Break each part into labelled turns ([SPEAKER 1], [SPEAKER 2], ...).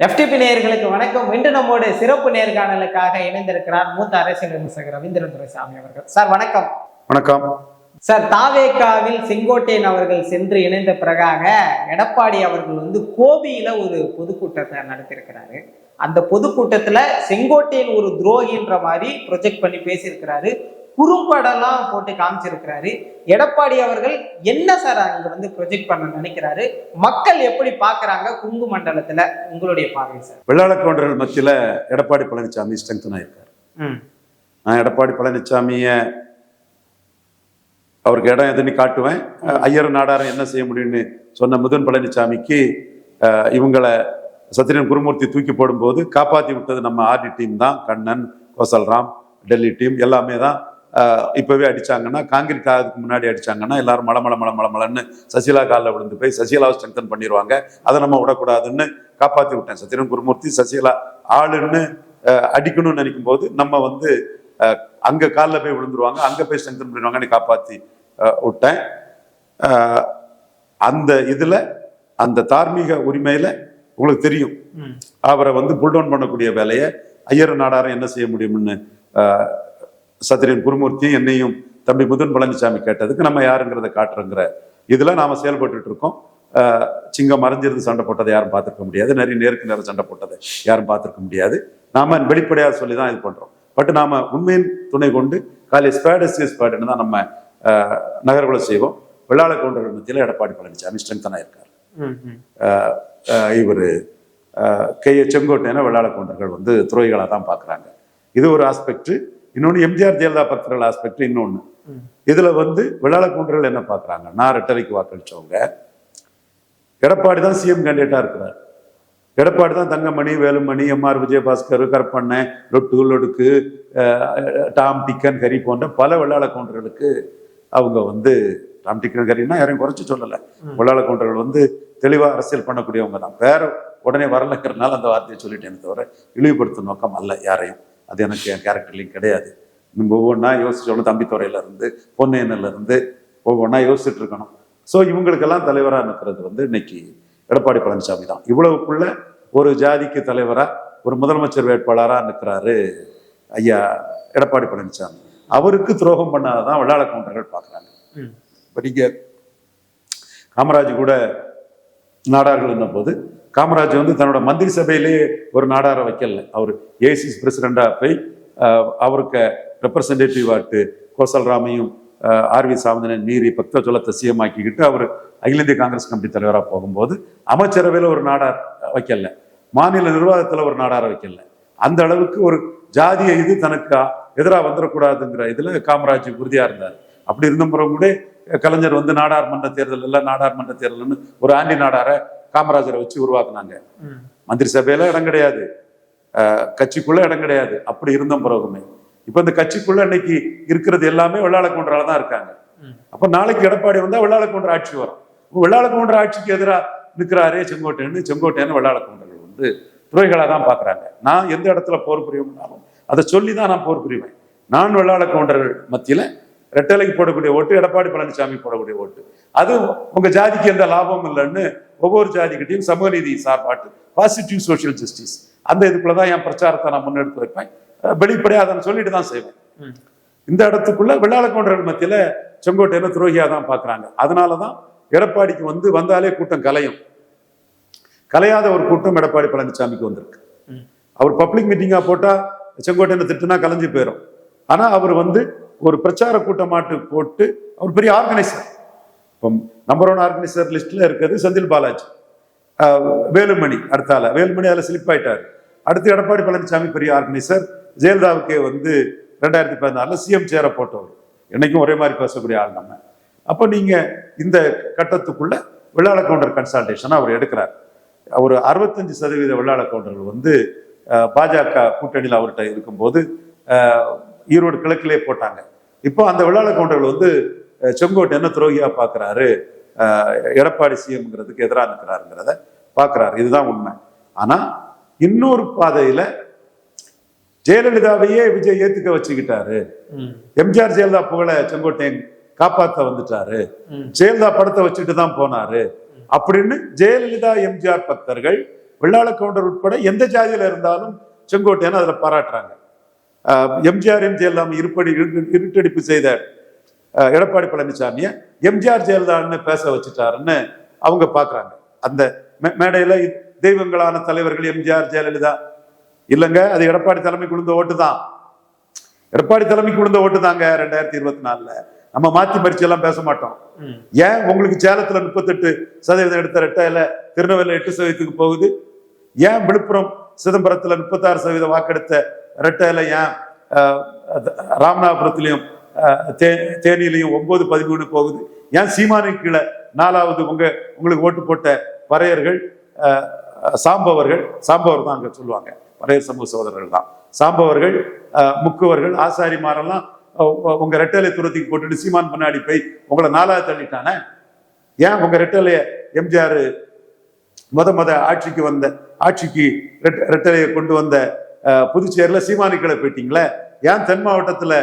[SPEAKER 1] FTP நேயர்களுக்கு வணக்கம். இன்று நம்மோடு சிறப்பு நேர்காணலுக்காக இணைந்திருக்கிறார் மூத்த அரசியல் விமர்சகர் ரவீந்திரன் துரைசாமி அவர்கள். சார் வணக்கம்.
[SPEAKER 2] வணக்கம்
[SPEAKER 1] சார். தாவேகாவில் செங்கோட்டையன் அவர்கள் சென்று இணைந்த பிறகாக எடப்பாடி அவர்கள் கோபியில ஒரு பொதுக்கூட்டத்தை நடத்திருக்கிறாரு. அந்த பொதுக்கூட்டத்துல செங்கோட்டையன் ஒரு துரோகின்ற மாதிரி ப்ரொஜெக்ட் பண்ணி பேசியிருக்கிறாரு. குறும்படெல்லாம் போட்டு காமிச்சிருக்கிறாரு. எடப்பாடி அவர்கள் என்ன சார் அங்க ப்ரொஜெக்ட் பண்ண நினைக்கிறாரு? மக்கள் எப்படி பாக்குறாங்க குங்கு மண்டலத்துல? உங்களுடைய பார்வை சார்.
[SPEAKER 2] வெள்ளாளக்கவுண்டர்கள் மத்தியில எடப்பாடி பழனிசாமி ஸ்ட்ரெங்தன் ஆயிருக்காரு. நான் எடப்பாடி பழனிசாமிய அவருக்கு இடம் எதுன்னு காட்டுவேன், ஐயர் நாடாரம் என்ன செய்ய முடியும்னு சொன்ன முதன் பழனிசாமிக்கு இவங்களை சத்திரியன் குருமூர்த்தி தூக்கி போடும்போது காப்பாற்றி விட்டது நம்ம ஆர்டி டீம் தான். கண்ணன், கோசல்ராம், டெல்லி டீம் எல்லாமே தான். இப்பவே அடிச்சாங்கன்னா, காங்கிரீட் ஆகிறதுக்கு முன்னாடி அடிச்சாங்கன்னா எல்லாரும் மலன்னு சசிகலா காலில் விழுந்து போய் சசிகலாவை ஸ்ட்ரெங்தன் பண்ணிடுவாங்க. அதை நம்ம விடக்கூடாதுன்னு காப்பாற்றி விட்டேன். சத்திரியன் குருமூர்த்தி சசிகலா ஆளுன்னு அடிக்கணும்னு நினைக்கும் போது நம்ம அங்க காலில் போய் விழுந்துருவாங்க, அங்க போய் ஸ்ட்ரெங்தன் பண்ணிடுவாங்கன்னு காப்பாற்றி விட்டேன். அந்த இதுல அந்த தார்மீக உரிமையில உங்களுக்கு தெரியும், அவரை புல்டவுன் பண்ணக்கூடிய வேலையை ஐயர் நாடாரம் என்ன செய்ய முடியும்னு சத்திரியன் குருமூர்த்தியும் என்னையும் தம்பி முதன் பழனிசாமி கேட்டதுக்கு நம்ம யாருங்கிறத காட்டுறோங்கிற இதுல நாம செயல்பட்டு இருக்கோம். சிங்கம் மறைஞ்சிருந்து சண்டை போட்டதை யாரும் பார்த்துருக்க முடியாது, நிறைய நேருக்கு நேரம் சண்டை போட்டதை யாரும் பார்த்துருக்க முடியாது. நாம வெளிப்படையாக சொல்லி தான் இது பண்றோம். பட் நாம உண்மையின் துணை கொண்டு காலை ஸ்பேடுன்னு தான் நம்ம நகர்வுகளை செய்வோம். வெள்ளாளக்கவுண்டர்கள் மத்தியில் எடப்பாடி பழனிசாமி ஸ்ட்ரெங்தனா இருக்காரு. இவர் செங்கோட்டையனை வெள்ளாளக்கவுண்டர்கள் துறைகளாக தான் பார்க்குறாங்க. இது ஒரு ஆஸ்பெக்ட். இன்னொன்று எம்ஜிஆர் ஜெயலலிதா பக்தர்கள் ஆஸ்பெக்ட் இன்னொன்று. இதுல வெள்ளாளக்கவுண்டர்கள் என்ன பார்க்குறாங்க, நான் ரெட்டலைக்கு வாக்களிச்சவங்க எடப்பாடி தான் சிஎம் கேண்டிடேட்டா இருக்கிறார். எடப்பாடி தான் தங்கமணி, வேலுமணி, எம்ஆர் விஜயபாஸ்கர், கருப்பண்ணன், லொடுக்கு, டாம் டிக்கன் ஹரி போன்ற பல வெள்ளாளக்கவுண்டர்களுக்கு அவங்க டாம் டிக்கன் ஹரின்னா யாரையும் குறைச்சி சொல்லலை. வெள்ளாளக்கவுண்டர்கள் தெளிவா அரசியல் பண்ணக்கூடியவங்க தான். வேற உடனே வரலைங்கிறதுனால அந்த வார்த்தையை சொல்லிட்டேன்னு தவிர இழிவுபடுத்தும் நோக்கம் அல்ல யாரையும். அது எனக்கு என் கேரக்டர்லையும் கிடையாது. நம்ம ஒவ்வொன்றா யோசிச்சோம். தம்பித்துறையில இருந்து பொன்னையனில் இருந்து ஒவ்வொன்றா யோசிச்சுட்டு இருக்கணும். ஸோ இவங்களுக்கெல்லாம் தலைவராக நிற்கிறது இன்னைக்கு எடப்பாடி பழனிசாமி தான். இவ்வளவுக்குள்ள ஒரு ஜாதிக்கு தலைவரா, ஒரு முதலமைச்சர் வேட்பாளராக நிற்கிறாரு ஐயா எடப்பாடி பழனிசாமி. அவருக்கு துரோகம் பண்ணாதான் வெள்ளாளக்கவுண்டர்கள் பார்க்குறாங்க. இப்போ நீங்க காமராஜ் கூட நாடார்கள் என்ன போது காமராஜ் தன்னோட மந்திரி சபையிலேயே ஒரு நாடார வைக்கல. அவர் ஏசிஸ் பிரசிடண்டா போய் அவருக்கு ரெப்ரசன்டேட்டிவ் ஆட்டு கோசல்ராமையும் ஆர்வி சாமிந்தரன் மீறி பக்தஜலத்தை சிஎம் ஆக்கிக்கிட்டு அவர் அகில இந்திய காங்கிரஸ் கமிட்டி தலைவராக போகும்போது அமைச்சரவையில் ஒரு நாடார் வைக்கல, மாநில நிர்வாகத்தில் ஒரு நாடார வைக்கல. அந்த அளவுக்கு ஒரு ஜாதிய இது தனக்கு எதிராக வந்துடக்கூடாதுங்கிற இதுல காமராஜ் உறுதியா இருந்தார். அப்படி இருந்த பிறகு கூட கலைஞர் நாடாளுமன்ற தேர்தல் இல்லை, நாடாளுமன்ற தேர்தல்னு ஒரு ஆண்டி நாடார காமராஜரை வச்சு உருவாக்குனாங்க. மந்திரி சபையில இடம் கிடையாது, கட்சிக்குள்ள இடம் கிடையாது. அப்படி இருந்த பிறகுமே இப்ப இந்த கட்சிக்குள்ள இன்னைக்கு இருக்கிறது எல்லாமே வெள்ளாளக்கவுண்டரால தான் இருக்காங்க. அப்ப நாளைக்கு எடப்பாடி வெள்ளாளக்கவுண்டர் ஆட்சி வரும். வெள்ளாளக்கவுண்டர் ஆட்சிக்கு எதிராக நிற்கிறாரே செங்கோட்டையன் வெள்ளாளக்கவுண்டர்கள் துறைகளா தான் பாக்குறாங்க. நான் எந்த இடத்துல போர் புரியும்னாலும் அதை சொல்லிதான் நான் போர் புரிவேன். நான் வெள்ளாளக்கவுண்டர்கள் மத்தியில ரெட்டலைக்கு போடக்கூடிய ஓட்டு எடப்பாடி பழனிசாமி போடக்கூடிய ஓட்டு. அது உங்க ஜாதிக்கு எந்த லாபமும் இல்லைன்னு ஒவ்வொரு ஜாதிக்கிட்டையும் சமூக நீதி சார்பாட்டு, பாசிட்டிவ் சோசியல் ஜஸ்டிஸ், அந்த இதுக்குள்ளதான் என் பிரச்சாரத்தை நான் முன்னெடுத்து வைப்பேன். வெளிப்படையா அதை சொல்லிட்டு தான் செய்வேன். இந்த இடத்துக்குள்ள வெள்ளாளக்கவுண்டர்கள் மத்தியில செங்கோட்டையனை துரோகியா தான் பாக்குறாங்க. அதனாலதான் எடப்பாடிக்கு வந்தாலே கூட்டம் கலையும். கலையாத ஒரு கூட்டம் எடப்பாடி பழனிசாமிக்கு வந்திருக்கு. அவர் பப்ளிக் மீட்டிங்கா போட்டா செங்கோட்டையனை திட்டுனா கலைஞ்சு போயிடும். ஆனா அவர் ஒரு பிரச்சார கூட்டமாட்டு போட்டு அவர் பெரிய ஆர்கனைசர். இப்போ நம்பர் 1 ஆர்கனைசர் லிஸ்ட்ல இருக்கிறது செந்தில் பாலாஜி, வேலுமணி அடுத்தால. வேலுமணி அதில் ஸ்லிப் ஆயிட்டாரு. அடுத்து எடப்பாடி பழனிசாமி பெரிய ஆர்கனைசர். ஜெயலலிதாவுக்கு 2014 சிஎம் சேர போட்டவர். என்னைக்கும் ஒரே மாதிரி பேசக்கூடிய ஆள் நம்ம. அப்போ நீங்க இந்த கட்டத்துக்குள்ள வெள்ளாளக்கவுண்டர் கன்சல்டேஷன் அவர் எடுக்கிறார். ஒரு 65% வெள்ளாளக்கவுண்டர்கள் பாஜக கூட்டணியில் அவர்கிட்ட இருக்கும்போது ஈரோடு கிழக்கிலே போட்டாங்க. இப்போ அந்த வெள்ளாளக்கவுண்டர்கள் செங்கோட்டையனை துரோகியா பாக்குறாரு, எடப்பாடி சிஎம்ங்கிறதுக்கு எதிராக நிற்கிறாருங்கிறத பாக்குறாரு. இதுதான் உண்மை. ஆனா இன்னொரு பாதையில ஜெயலலிதாவையே விஜய் ஏத்துக்க வச்சுக்கிட்டாரு. எம்ஜிஆர் ஜெயலலிதா புகழ செங்கோட்டையன் காப்பாத்த வந்துட்டாரு, ஜெயலலிதா படத்தை வச்சுட்டு தான் போனாரு அப்படின்னு ஜெயலலிதா எம்ஜிஆர் பக்தர்கள் வெள்ளாள கவுண்டர் உட்பட எந்த ஜாதியில இருந்தாலும் செங்கோட்டையன் அதுல பாராட்டுறாங்க. எம்ஜிஆர் ஜெயலலிதா இருட்டடிப்பு செய்த எடப்பாடி பழனிசாமியை எம்ஜிஆர் ஜெயலலிதான்னு பேச வச்சுட்டாருன்னு அவங்க பாக்குறாங்க. அந்த மேடையில தெய்வங்களான தலைவர்கள் எம்ஜிஆர் ஜெயலலிதா இல்லைங்க, அது எடப்பாடி தலைமைக்கு விழுந்த ஓட்டு தான். எடப்பாடி தலைமைக்கு விழுந்த ஓட்டு தாங்க 2024. நம்ம மாத்தி மறிச்சு எல்லாம் பேச மாட்டோம். ஏன் உங்களுக்கு சேலத்துல 38% எடுத்த ரெட்டையில திருநெல்வேலி 8% போகுது? ஏன் விழுப்புரம் சிதம்பரத்துல 36% வாக்கெடுத்த ரெட்டையில ஏன் ராமநாதபுரத்திலையும் தேனியிலையும் 9-13 போகுது? ஏன் சீமானுக்கு கீழே 4வது உங்களுக்கு ஓட்டு போட்ட பறையர்கள் சாம்பவர் தான் அங்க சொல்லுவாங்க, பறையர் சமூக சகோதரர்கள் தான் சாம்பவர்கள், முக்குவர்கள், ஆசாரிமாரெல்லாம் உங்க ரெட்டலை துரத்துக்கு போட்டுட்டு சீமான் முன்னாடி போய் உங்களை 4வது தள்ளிட்டானே. ஏன் உங்க ரெட்டலைய எம்ஜிஆர் ஆட்சிக்கு ரெட்டலையை கொண்டு வந்த புதுச்சேரியில சீமானுக்களை போயிட்டீங்களே? ஏன் தென் மாவட்டத்துல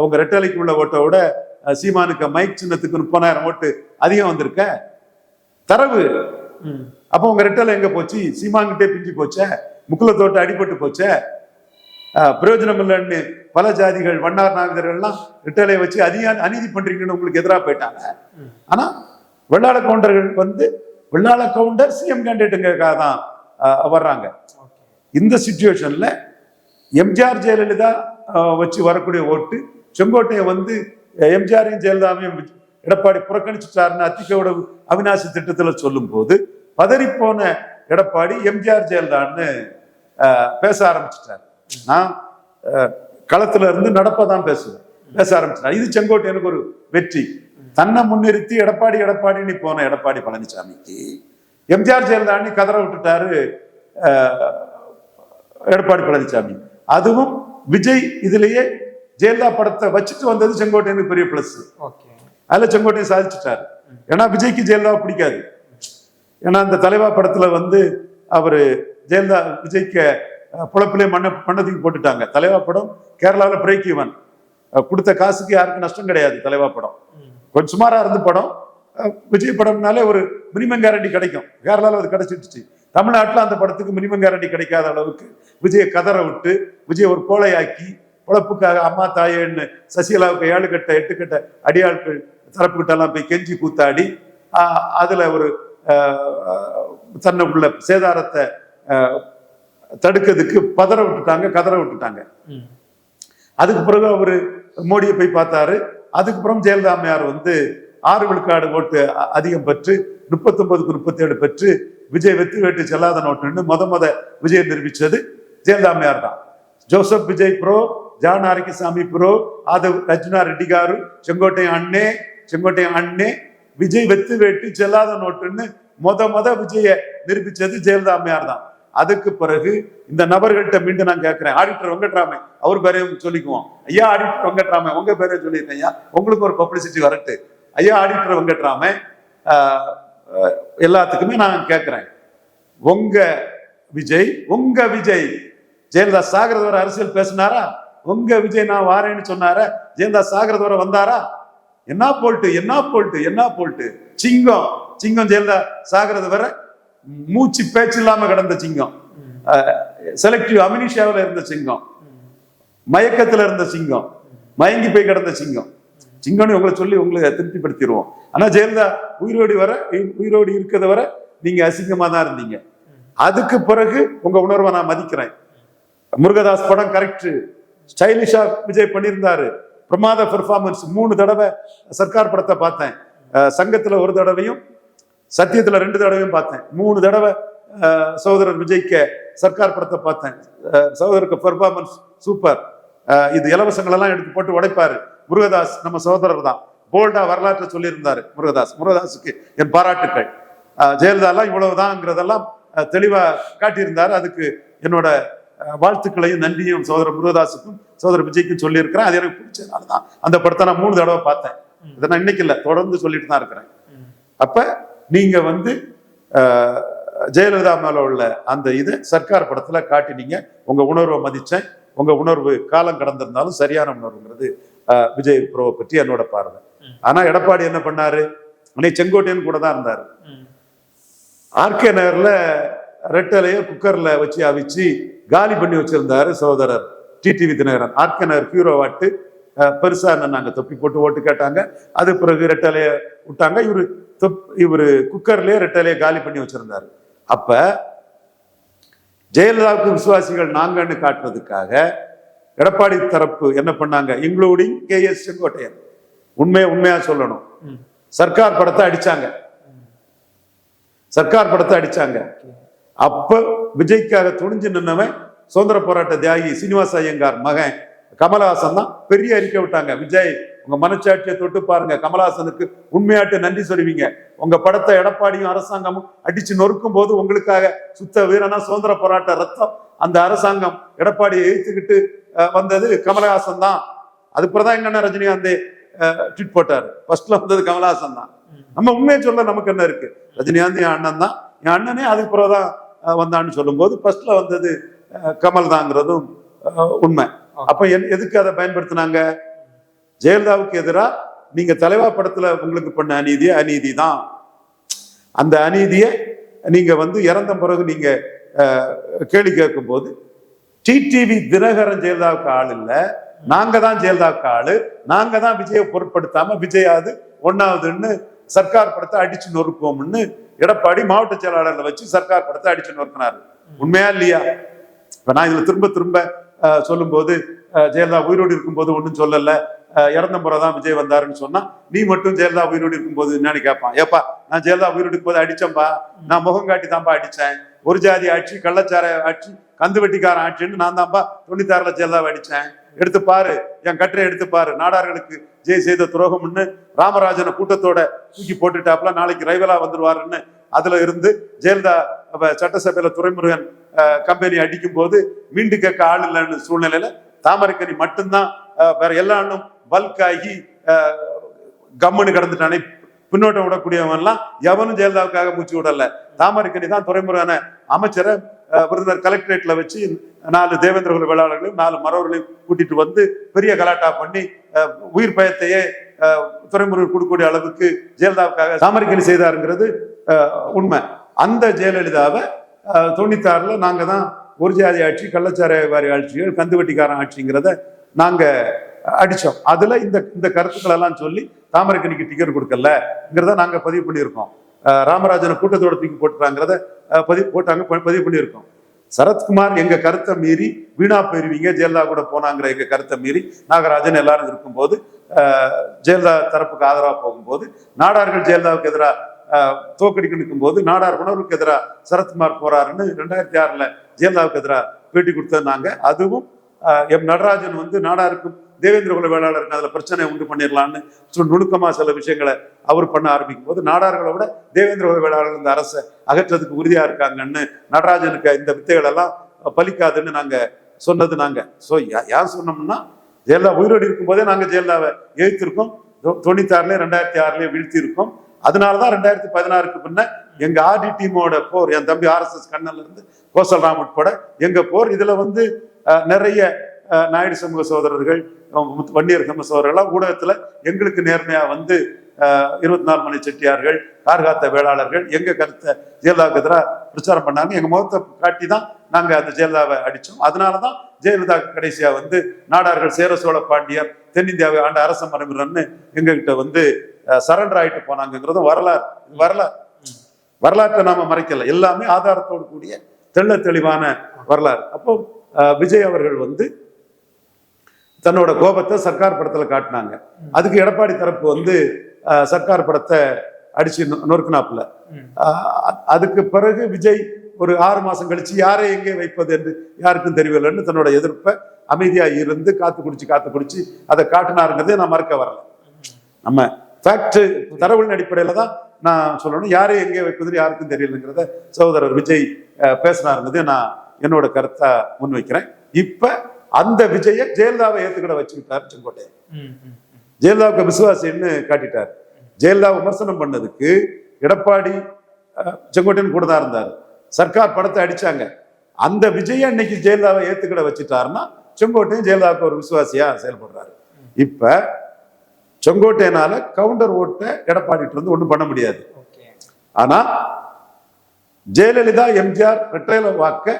[SPEAKER 2] உங்க ரெட்டலைக்கு உள்ள ஓட்டை விட சீமானுக்கு மைக் சின்னத்துக்கு 30,000 ஓட்டு அதிகம் வந்திருக்க தரவு. அப்ப உங்க ரெட்டலை எங்க போச்சு? சீமான்கிட்டே பிஞ்சு போச்ச, முக்குலத்தோட்ட அடிபட்டு போச்ச, பிரயோஜனம் இல்லைன்னு பல ஜாதிகள் வண்ணார் நாகதர்கள்லாம் ரெட்டலையை வச்சு அநீதி பண்றீங்கன்னு உங்களுக்கு எதிராக போயிட்டாங்க. ஆனா வெள்ளாள கவுண்டர்கள் வெள்ளாள கவுண்டர் சிஎம் கேண்டிடேட்டுங்கிறதுக்காக தான் வர்றாங்க. இந்த சிச்சுவேஷன்ல எம்ஜிஆர் ஜெயலலிதா வச்சு வரக்கூடிய ஓட்டு செங்கோட்டையை எம்ஜிஆரையும் ஜெயலலிதாவையும் எடப்பாடி புறக்கணிச்சுட்டாருன்னு அத்திக்கோட அவிநாசி திட்டத்துல சொல்லும் போது பதறிப்போன எடப்பாடி எம்ஜிஆர் ஜெயலலிதான்னு பேச ஆரம்பிச்சுட்டாரு. நான் களத்துல இருந்து நடப்பதான் பேச ஆரம்பிச்சிட்டாரு. இது செங்கோட்டையனுக்கு ஒரு வெற்றி. தன்னை முன்னிறுத்தி எடப்பாடின்னு போன எடப்பாடி பழனிசாமிக்கு எம்ஜிஆர் ஜெயலலிதான்னு கதற விட்டுட்டாரு எடப்பாடி பழனிசாமி. அதுவும் விஜய் இதுலயே ஜெயலலிதா படத்தை வச்சுட்டு வந்தது செங்கோட்டையனுக்கு பெரிய பிளஸ். அதுல செங்கோட்டையன் சாதிச்சுட்டாரு. ஏன்னா விஜய்க்கு ஜெயலலிதா பிடிக்காது. ஏன்னா அந்த தலைவா படத்துல அவரு ஜெயலலிதா விஜய்க்கு புலப்பிலே மண்ணத்துக்கு போட்டுட்டாங்க. தலைவா படம் கேரளாவில் பிரேக் ஈவன், கொடுத்த காசுக்கு யாருக்கும் நஷ்டம் கிடையாது. தலைவா படம் கொஞ்சம் சுமாரா இருந்து படம். விஜய் படம்னாலே ஒரு மினிமம் கேரண்டி கிடைக்கும். கேரளாவில் அது கிடைச்சிடுச்சு. தமிழ்நாட்டில் அந்த படத்துக்கு மினிமம் கேரண்டி கிடைக்காத அளவுக்கு விஜயை கதற விட்டு விஜய் ஒரு கோழையாக்கி பொழப்புக்காக அம்மா தாயேன்னு சசிகலாவுக்கு 7 கட்ட 8 கட்ட அடியாட்கள் தரப்புக்கிட்ட எல்லாம் போய் கெஞ்சி கூத்தாடி அதுல ஒரு தன்னை உள்ள சேதாரத்தை தடுக்கிறதுக்கு கதற விட்டுட்டாங்க. அதுக்கு பிறகு அவரு மோடியை போய் பார்த்தாரு. அதுக்கப்புறம் ஜெயலலிதா அம்மையார் 6 விழுக்காடு ஓட்டு அதிகம் பெற்று 39க்கு 37 பெற்று விஜய் வெற்றி வேட்டு செல்லாத நோட்டுன்னு முத விஜய் நிரூபிச்சது ஜெயலலிதா அம்மையார் தான். ஜோசப் விஜய் ப்ரோ, ஜான் ஆரோக்கியசாமி ப்ரோ, ஆதவ் ரஜினா ரெட்டி గారు, செங்கோட்டையன் அண்ணே விஜய் வெற்றி வேட்டு செல்லாத நோட்டுன்னு முத விஜய நிரூபிச்சது ஜெயலலிதா அம்மையார் தான். அதுக்கு பிறகு இந்த நபர்கள்ட்ட மீண்டும் நான் கேட்கிறேன், ஆடிட்டர் வெங்கட்ராமன் அவர் பேரையும் சொல்லிக்குவோம். ஐயா ஆடிட்டர் வெங்கட்ராமன் உங்க பேரையும் சொல்லியிருக்கேன் ஐயா, உங்களுக்கு ஒரு பப்ளிசிட்டி வரட்டு. ஐயா ஆடிட்டர் வெங்கட்ராமன் எல்லாத்துக்குமே நான் கேட்கிறேன், உங்க விஜய் ஜெயலலிதா சாகரத வரை அரசியல் பேசினாரா? உங்க விஜய் நான் வாரேன்னு சொன்னார? ஜெயலலிதா சாகரத வரை வந்தாரா? என்ன போல்ட்டு சிங்கம் ஜெயலலிதா சாகரத வரை மூச்சு பேச்சு இல்லாம கிடந்த சிங்கம், செலக்டிவ் அமினிஷாவில் இருந்த சிங்கம், மயக்கத்துல இருந்த சிங்கம், மயங்கி போய் கிடந்த சிங்கம்னு உங்களை சொல்லி உங்களை திருப்திப்படுத்திடுவோம். ஆனா ஜெயலலிதா உயிரோடு இருக்கிறத வரை நீங்க அசிங்கமா தான் இருந்தீங்க. அதுக்கு பிறகு உங்க உணர்வை நான் மதிக்கிறேன். முருகதாஸ் படம் கரெக்ட், ஸ்டைலிஷா விஜய் பண்ணியிருந்தாரு, பிரமாத பெர்ஃபார்மன்ஸ். 3 தடவை சர்க்கார் படத்தை பார்த்தேன். சங்கத்துல 1 தடவையும் சத்தியத்துல 2 தடவையும் பார்த்தேன். 3 தடவை சகோதரர் விஜய்க்கு சர்க்கார் படத்தை பார்த்தேன். சகோதரருக்கு பெர்ஃபார்மன்ஸ் சூப்பர். இது இலவசங்கள் எல்லாம் எடுத்து போட்டு உடைப்பாரு. முருகதாஸ் நம்ம சகோதரர் தான், போல்டா வரலாற்றை சொல்லியிருந்தாரு முருகதாஸுக்கு என் பாராட்டுக்கள். ஜெயலலிதா எல்லாம் இவ்வளவுதான்ங்கிறதெல்லாம் தெளிவா காட்டியிருந்தாரு. அதுக்கு என்னோட வாழ்த்துக்களையும் நன்றியும் சகோதரர் முருகதாஸுக்கும் சகோதரர் விஜய்க்கும் சொல்லியிருக்கிறேன். அது எனக்கு பிடிச்சதுனாலதான் அந்த படத்தை நான் 3 தடவை பார்த்தேன். இதை நான் இன்னைக்கு இல்லை, தொடர்ந்து சொல்லிட்டு தான் இருக்கிறேன். அப்ப நீங்க ஜெயலலிதா மேல உள்ள அந்த இது சர்க்கார் படத்துல காட்டினீங்க. உங்க உணர்வை மதிச்சேன். உங்க உணர்வு காலம் கடந்திருந்தாலும் சரியான உணர்வுங்கிறது விஜய் ப்ரோவை பற்றி என்னோட பார்வை. ஆனா எடப்பாடி என்ன பண்ணாரு? அன்னைக்கு செங்கோட்டையன் கூட தான் இருந்தாரு. ஆர்கே நகர்ல ரெட்டலைய குக்கர்ல வச்சு அவிச்சு காலி பண்ணி வச்சிருந்தாரு சகோதரர் டிடிவி தினகரன். ஆர்கனர் ஹீரோவாட்டு பெருசா நாங்க தொப்பி போட்டு ஓட்டு கேட்டாங்க. அது பிறகு ரெட்டலைய விட்டாங்க. இவரு குக்கர்லயே ரெட்டலைய காலி பண்ணி வச்சிருந்தாரு. அப்ப ஜெயலலிதாவுக்கு விசுவாசிகள் நாங்கன்னு காட்டுறதுக்காக எடப்பாடி தரப்பு என்ன பண்ணாங்க, இன்க்ளூடிங் கேஎஸ் செங்கோட்டையன், உண்மையா சொல்லணும், சர்க்கார் படத்தை அடிச்சாங்க. சர்க்கார் படத்தை அடிச்சாங்க. அப்ப விஜய்க்காக துணிஞ்சு நின்னவன் சுதந்திர போராட்ட தியாகி சீனிவாச ஐயங்கார் மகன் கமலஹாசன் தான். பெரிய அறிக்கை விட்டாங்க, விஜய் உங்க மனச்சாட்சியை தொட்டு பாருங்க, கமலஹாசனுக்கு உண்மையாட்டு நன்றி சொல்லுவீங்க. உங்க படத்தை எடப்பாடியும் அரசாங்கமும் அடிச்சு நொறுக்கும் போது உங்களுக்காக சுத்த வீரனா சுதந்திர போராட்ட ரத்தம் அந்த அரசாங்கம் எடப்பாடியை எழுத்துக்கிட்டு வந்தது கமலஹாசன் தான். அதுக்கப்புறம் எங்க அண்ணன் ரஜினிகாந்த் ட்வீட் போட்டாரு, ஃபர்ஸ்ட்ல வந்தது கமலஹாசன் தான். நம்ம உண்மையை சொல்ல நமக்கு என்ன இருக்கு, ரஜினிகாந்த் என் அண்ணன் தான், என் அண்ணனே அதுக்கு பிறகுதான் வந்தான்னு சொல்லும் போது ஃபர்ஸ்ட்ல வந்தது கமல் தாங்கிறதும் உண்மை. அப்ப எதுக்கு அதை பயன்படுத்தினாங்க, ஜெயலலிதாவுக்கு எதிராக நீங்க தலைவா படத்துல உங்களுக்கு பண்ண அநீதி தான். அந்த அநீதியை நீங்க இறந்த பிறகு நீங்க கேள்வி கேட்கும் போது டிடிவி தினகரன் ஜெயலலிதாவுக்கு ஆள் இல்ல, நாங்க தான் ஜெயலலிதாவுக்கு ஆளு, நாங்க தான் விஜயை பொருட்படுத்தாம விஜயாது ஒன்னாவதுன்னு சர்க்கார் படத்தை அடிச்சு நொறுக்குவோம்னு எடப்பாடி மாவட்ட செயலாளர்ல வச்சு சர்க்கார் படத்தை அடிச்சு நொறுக்கினாரு. உண்மையா இல்லையா? இப்ப நான் இதுல திரும்ப சொல்லும் போது ஜெயலலிதா உயிரோடு இருக்கும் போது ஒன்றும் சொல்லல, இறந்த முறைதான் விஜய் வந்தாருன்னு சொன்னா நீ மட்டும் ஜெயலலிதா உயிரோடு இருக்கும் போது என்னன்னு கேட்பான். ஏப்பா நான் ஜெயலலிதா உயிரோடு இருக்கும் போது அடிச்சேன்பா, நான் முகம் காட்டி தான்ப்பா அடிச்சேன், ஒரு ஜாதி ஆட்சி கள்ளச்சார ஆட்சி கந்து வெட்டிக்காரன் ஆட்சின்னு நான் தான்ப்பா 96ல ஜெயலலிதாவை அடிச்சேன். எடுத்து பாரு, என் கட்டுரை எடுத்து பாரு, நாடார்களுக்கு ஜெய் செய்த துரோகம்னு ராமராஜனை கூட்டத்தோட தூக்கி போட்டுட்டாப்ல, நாளைக்கு ரைவலா வந்துருவாருன்னு அதுல இருந்து ஜெயலலிதா சட்டசபையில துரைமுருகன் கம்பெனி அடிக்கும் போது மீண்டு கேட்க ஆள் இல்லைன்னு சூழ்நிலையில தாமரைக்கனி மட்டும்தான், வேற எல்லா ஆளும் பல்க் ஆகி கம்முன்னு கிடந்துட்டானே, பின்னோட்டம் விடக்கூடியவன் எல்லாம் எவனும் ஜெயலலிதாவுக்காக மூச்சு விடல. தாமரைக்கனி தான் துரைமுருகன அமைச்சரை விருதுநகர் கலெக்டரேட்ல வச்சு 4 தேவேந்திர குல வேளாளர்களையும் 4 மறவர்களையும் கூட்டிட்டு வந்து பெரிய கலாட்டா பண்ணி உயிர் பயத்தையே துரைமுருகன் கொடுக்கக்கூடிய அளவுக்கு ஜெயலலிதாவுக்காக தாமரைக்கனி செய்தாருங்கிறது உண்மை. அந்த ஜெயலலிதாவை 96ல நாங்க தான் ஒரு ஜாதி ஆட்சி கள்ளச்சாராய ஆட்சிகள் கந்து வெட்டிக்காரன் ஆட்சிங்கிறத நாங்க அடிச்சோம். அதுல இந்த கருத்துக்கள் எல்லாம் சொல்லி தாமரைக்கனிக்கு டிக்கெட் கொடுக்கலங்கிறத நாங்க பதிவு பண்ணியிருக்கோம். ராமராஜனை கூட்டத்தோட தூக்கி போட்டுறாங்கிறத பதிவு பண்ணியிருக்கோம். சரத்குமார் எங்க கருத்தை மீறி வீணா போயிருவீங்க, ஜெயலலிதா கூட போனாங்கிற எங்க கருத்தை மீறி நாகராஜன் எல்லாரும் இருக்கும்போது ஜெயலலிதா தரப்புக்கு ஆதரவா போகும்போது நாடார்கள் ஜெயலலிதாவுக்கு எதிராக தோக்கடிக்க நிற்கும் போது நாடார் உணர்வுக்கு எதிராக சரத்குமார் போறாருன்னு 2006ல ஜெயலலிதாவுக்கு எதிராக பேட்டி கொடுத்திருந்தாங்க. அதுவும் எம் நடராஜன் நாடாருக்கும் தேவேந்திர குல வேளாளருக்கு அதுல பிரச்சனை உண்டு பண்ணிடலான்னு நுணுக்கமா சில விஷயங்களை அவர் பண்ண ஆரம்பிக்கும் போது நாடார்களை விட தேவேந்திர குல வேளாளர் இந்த அரசை அகற்றதுக்கு உறுதியா இருக்காங்கன்னு நடராஜனுக்கு இந்த வித்தைகள் எல்லாம் பலிக்காதுன்னு நாங்க சொன்னது. நாங்க யார் சொன்னோம்னா ஜெயலலிதா உயிரோடு இருக்கும் போதே நாங்க ஜெயலலிதாவை எதிர்த்திருக்கோம். 96ல 2006ல வீழ்த்தி இருக்கோம். அதனாலதான் 2016க்கு பின்ன எங்க ஆர்டி டீமோட போர், என் தம்பி RSS கண்ணன்ல இருந்து கோசல் ராம் உட்பட எங்க போர், இதுல நிறைய நாயுடு சமூக சகோதரர்கள் வன்னியர் சமூக சகோதரர்கள் ஊடகத்துல எங்களுக்கு நேர்மையா 24 மணி செட்டியார்கள் கார்காத்த வேளாளர்கள் எங்க கருத்தை ஜெயலலிதாவுக்கு எதிராக பிரச்சாரம் பண்ணாங்க. எங்க முகத்தை காட்டி தான் நாங்க அந்த ஜெயலலிதாவை அடிச்சோம். அதனாலதான் ஜெயலலிதா கடைசியா நாடார்கள் சேர சோழ பாண்டியர் தென்னிந்தியாவை ஆண்ட அரச மரபினர்னு எங்க கிட்ட சரண்டர் ஆயிட்டு போனாங்கிறதும் வரலாற்றை நாம மறைக்கல, எல்லாமே ஆதாரத்தோடு கூடிய தெள்ள தெளிவான வரலாறு. அப்போ விஜய் அவர்கள் தன்னோட கோபத்தை சர்க்கார் படத்துல காட்டினாங்க. அதுக்கு எடப்பாடி தரப்பு சர்க்கார் படத்தை அடிச்சு நொறுக்குனாப்புல. அதுக்கு பிறகு விஜய் ஒரு 6 மாசம் கழிச்சு யாரை எங்கே வைப்பது என்று யாருக்கும் தெரியவில்லைன்னு தன்னோட எதிர்ப்பை அமைதியா இருந்து காத்து குடிச்சு அதை காட்டினாருங்கிறதே நான் மறக்க வரல. நம்ம ஃபேக்ட் தரவுகளின் அடிப்படையில தான் நான் சொல்லணும், யாரை எங்கே வைப்பதுன்னு யாருக்கும் தெரியலங்கிறத சகோதரர் விஜய் பேசினாருங்கிறதே நான் என்னோட கருத்தா முன்வைக்கிறேன். இப்ப அந்த விஜய ஜெயலலிதாவை ஏத்துக்கிட வச்சுக்கிட்டாரு செங்கோட்டையன். ஜெயலலிதாவுக்கு விசுவாசின்னு காட்டிட்டார். ஜெயலலிதா விமர்சனம் பண்ணதுக்கு எடப்பாடி செங்கோட்டையன் கூட தான் இருந்தார். சர்க்கார் படத்தை அடிச்சாங்க. அந்த விஜய இன்னைக்கு ஜெயலலிதாவை ஏத்துக்கிட வச்சுட்டாருன்னா செங்கோட்டையன் ஜெயலலிதாவுக்கு ஒரு விசுவாசியா செயல்படுறாரு. இப்ப செங்கோட்டையனால கவுண்டர் ஓட்டை எடப்பாடிட்டு ஒண்ணும் பண்ண முடியாது. ஆனா ஜெயலலிதா எம்ஜிஆர் ரெட்டையில வாக்க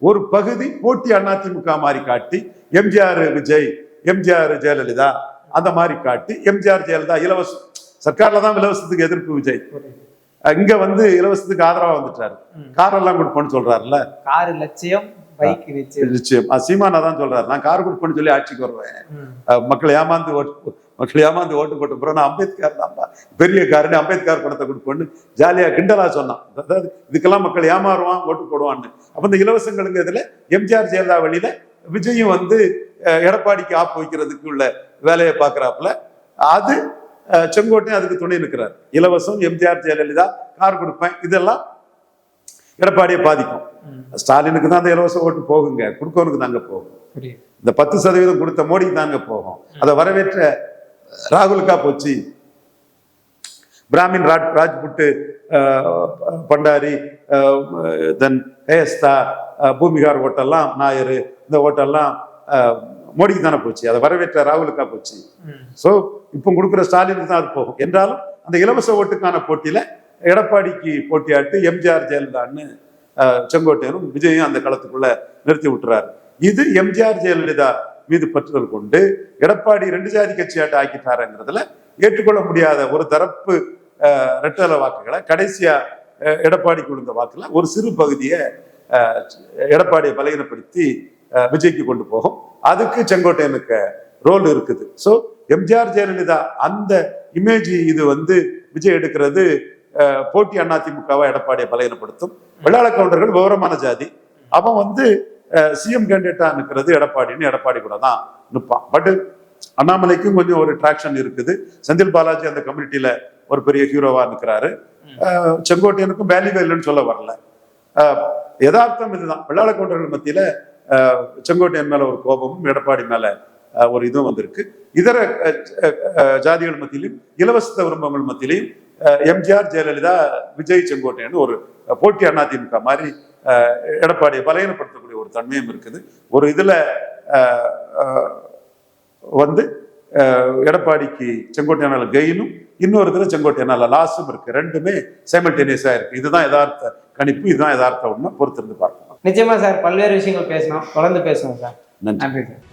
[SPEAKER 2] ஒரு பகுதி போட்டி அதிமுக மாதிரி காட்டி எம்ஜிஆர் விஜய், எம்ஜிஆர் ஜெயலலிதா அந்த மாதிரி காட்டி எம்ஜிஆர் ஜெயலலிதா இலவசம் சர்க்கார்ல தான் இலவசத்துக்கு எதிர்ப்பு விஜய், இங்க வந்து இலவசத்துக்கு ஆதரவா வந்துட்டாரு. கார் எல்லாம் கொடுப்போன்னு சொல்றாருல்ல,
[SPEAKER 1] காரு லட்சியம் பைக்
[SPEAKER 2] நிச்சயம். சீமானா தான் சொல்றாரு, நான் கார் கொடுப்பேன்னு சொல்லி ஆட்சிக்கு வருவேன், மக்கள் ஏமாந்து ஓட்டு போட்டு போறோம், நான் அம்பேத்கர் தான் பெரிய காருன்னு அம்பேத்கர் படத்தை கொடுப்போன்னு ஜாலியா கிண்டலா சொன்னான். அதாவது இதுக்கெல்லாம் மக்கள் ஏமாறுவான் ஓட்டு போடுவான்னு. அப்ப இந்த இலவசங்களுங்கிறதுல எம்ஜிஆர் ஜெயலலிதா வழியில விஜயும் வந்து எடப்பாடிக்கு ஆப்பு வைக்கிறதுக்கு உள்ள வேலையை பாக்குறாப்புல. அது செங்கோட்டையும் அதுக்கு துணை நிற்கிறார். இலவசம், எம்ஜிஆர் ஜெயலலிதா, கார் கொடுப்பேன், இதெல்லாம் எடப்பாடியை பாதிக்கும். ஸ்டாலினுக்கு தான் அந்த இலவச ஓட்டு போகுங்க, கொடுக்கவனுக்கு தாங்க போகும். இந்த 10% கொடுத்த மோடிக்கு தாங்க போகும். அதை வரவேற்ற ராகுலுக்கா போச்சு. பிராமின் ராஜ்புட்டு, பண்டாரி, தென் ஏஸ்தா, பூமிகார் ஓட்டெல்லாம், நாயர், இந்த ஓட்டெல்லாம் மோடிக்கு தானே போச்சு. அதை வரவேற்ற ராகுலுக்கா போச்சு. ஸோ இப்போ கொடுக்குற ஸ்டாலினுக்கு தான் அது போகும். என்றாலும் அந்த இலவச ஓட்டுக்கான போட்டியில எடப்பாடிக்கு போட்டியாட்டு எம்ஜிஆர் ஜெயலலிதான்னு செங்கோட்டையனும் விஜயும் அந்த களத்துக்குள்ள நிறுத்தி விட்டுறாரு. இது எம்ஜிஆர் ஜெயலலிதா மீது பற்றுதல் கொண்டு எடப்பாடி 2 ஜாதி கட்சியாட்ட ஆக்கிட்டாருங்கிறதுல ஏற்றுக்கொள்ள முடியாத ஒரு தரப்பு ரெட்டல வாக்குகளை கடைசியா எடப்பாடிக்கு விழுந்த வாக்குல ஒரு சிறு பகுதியை எடப்பாடியை பலகீனப்படுத்தி விஜய்க்கு கொண்டு போகும். அதுக்கு செங்கோட்டையனுக்கு ரோல் இருக்குது. ஸோ எம்ஜிஆர் ஜெயலலிதா அந்த இமேஜ் இது வந்து விஜய் எடுக்கிறது போட்டி அதிமுகவை எடப்பாடியை பலகீனப்படுத்தும். வெள்ளாள கவுண்டர்கள் விவரமான ஜாதி, அவன் வந்து சிஎம் கேண்டிடேட்டா நிற்கிறது எடப்பாடின்னு எடப்பாடி கூட தான் நிற்பான். பட் அண்ணாமலைக்கும் கொஞ்சம் ஒரு ட்ராக்ஷன் இருக்குது. செந்தில் பாலாஜி அந்த கம்யூனிட்டியில ஒரு பெரிய ஹீரோவா நிற்கிறாரு. செங்கோட்டையனுக்கும் வேல்யூ இல்லைன்னு சொல்ல வரல. யதார்த்தம் இதுதான். வெள்ளாள கவுண்டர்கள் மத்தியில செங்கோட்டையன் மேல ஒரு கோபமும் எடப்பாடி மேல ஒரு இதுவும் வந்திருக்கு. இதர ஜாதிகள் மத்தியிலும் இலவச விரும்பங்கள் மத்தியிலையும் எம்ஜிஆர் ஜெயலலிதா விஜய் செங்கோட்டையன் ஒரு போட்டி அதிமுக மாதிரி எடப்பாடியை பலகீனப்படுத்தக்கூடிய ஒரு தன்மையும் இருக்குது. ஒரு இதுல வந்து எடப்பாடிக்கு செங்கோட்டையனால கெயினும், இன்னொரு இதுல செங்கோட்டையனால லாஸும் இருக்கு. ரெண்டுமே சைமல்டேனியஸா இருக்கு. இதுதான் யதார்த்த கணிப்பு, இதுதான் யதார்த்த உண்மை. பொறுத்திருந்து பார்க்கலாம்.
[SPEAKER 1] நிச்சயமா சார், பல்வேறு விஷயங்கள் பேசணும், தொடர்ந்து பேசணும் சார். நன்றி சார்.